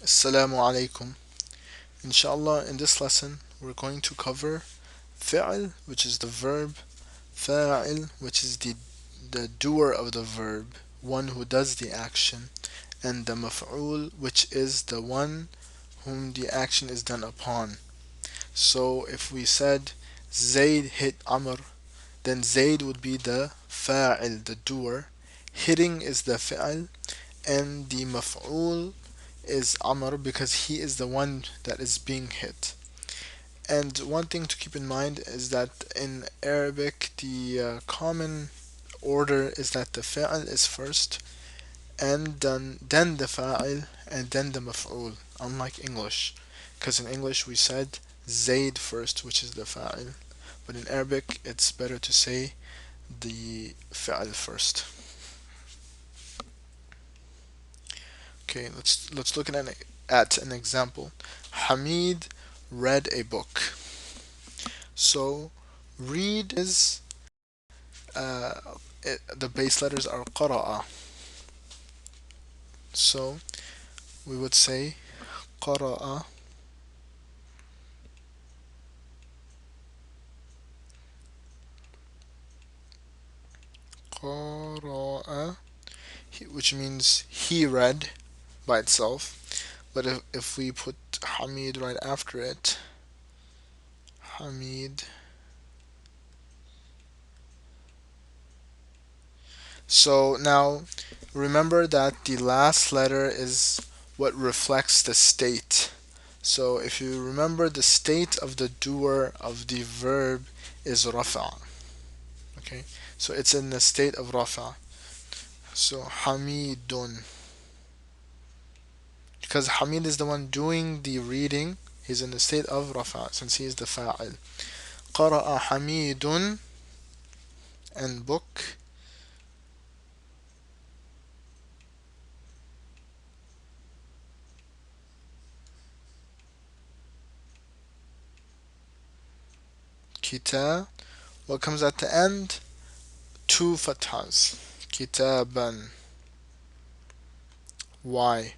Assalamu alaikum. Inshallah, in this lesson, we're going to cover fi'l, which is the verb, fa'il, which is the doer of the verb, one who does the action, and the maf'ul, which is the one whom the action is done upon. So if we said Zayd hit Amr, then Zayd would be the fa'il, the doer. Hitting is the fi'l, and the maf'ul is Amr because he is the one that is being hit. And one thing to keep in mind is that in Arabic, the common order is that the fa'il is first, and then the fa'il, and then the maf'ul, unlike English. Because in English we said Zayd first, which is the fa'il, but in Arabic it's better to say the fa'il first. Okay, let's look at an example. Hamid read a book. So read is uh, the base letters are qara'a. So we would say qara'a, qara'a, which means he read by itself. But if we put Hamid right after it, Hamid. So now remember that the last letter is what reflects the state. So if you remember, the state of the doer of the verb is rafa. Okay, so it's in the state of rafa. So Hamidun, because Hamid is the one doing the reading, he's in the state of rafa since he is the fa'il. قرأ Hamidun, and book. Kita. What comes at the end? Two fathas. Kitaban. Why?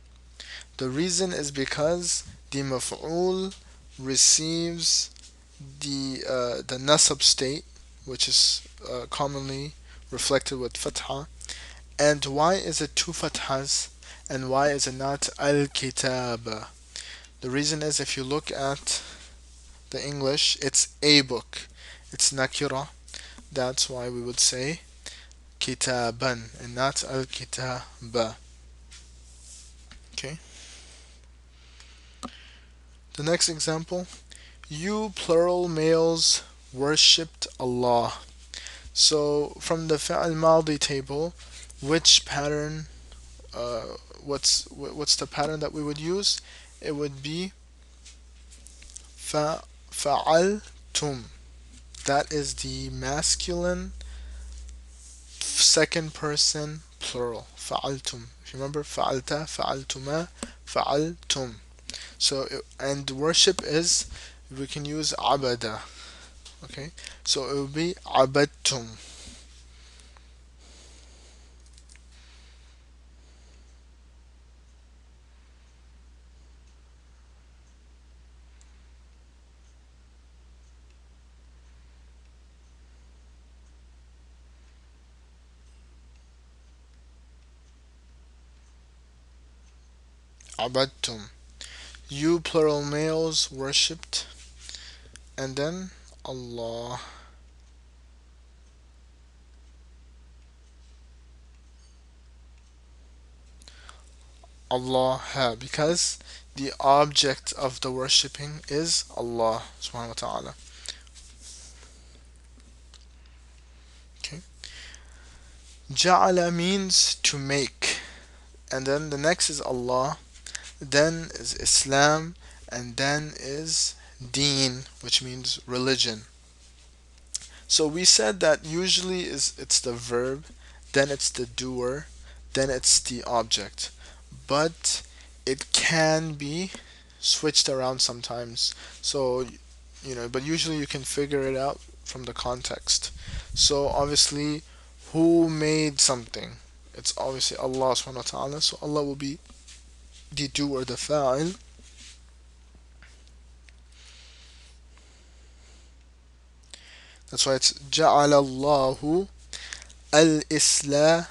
The reason is because the maf'ul receives the nasab state, which is commonly reflected with fatha. And why is it two fathas, and why is it not al-kitab? The reason is, if you look at the English, it's a book. It's nakira. That's why we would say kitaban and not al-kitaba. Okay. The next example, you plural males worshipped Allah. So from the fi'al maldi table, which pattern? What's the pattern that we would use? It would be fa'altum. That is the masculine second person plural. Fa'altum. If you remember, fa'alta, fa'altuma, fa'altum. So and worship is, we can use abada. Okay, so it will be abadtum. Abadtum. You plural males worshipped, and then Allah. Allah, because the object of the worshipping is Allah subhanahu wa ta'ala. Okay. Ja'ala means to make, and then the next is Allah, then is Islam, and then is Deen, which means religion. So we said that usually it's the verb, then it's the doer, then it's the object. But it can be switched around sometimes. So, but usually you can figure it out from the context. So obviously, who made something? It's obviously Allah subhanahu wa ta'ala. So Allah will be the doer, the fa'il. That's why it's جعل الله الإسلام.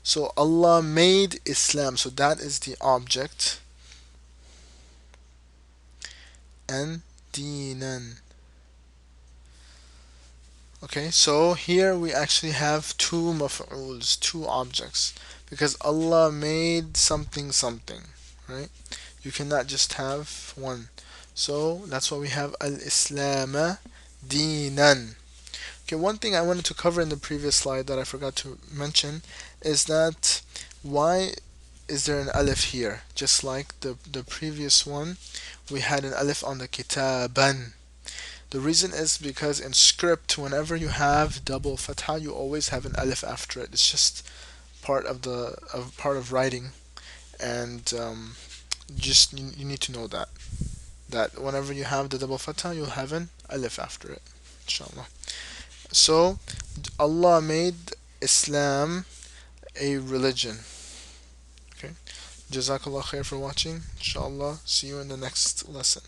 So Allah made Islam. So that is the object. And dinan. Okay, so here we actually have two maf'uls, two objects, because Allah made something something, right? You cannot just have one. So that's why we have al-Islam dinan. Okay, one thing I wanted to cover in the previous slide that I forgot to mention is that why is there an alif here? Just like the previous one, we had an alif on the kitaban. The reason is because in script, whenever you have double fatha, you always have an alif after it. It's just part of writing, and just you need to know that whenever you have the double fatha, you'll have an alif after it, inshallah. So Allah made Islam a religion. Okay, Jazakallah khair for watching. Inshallah, see you in the next lesson.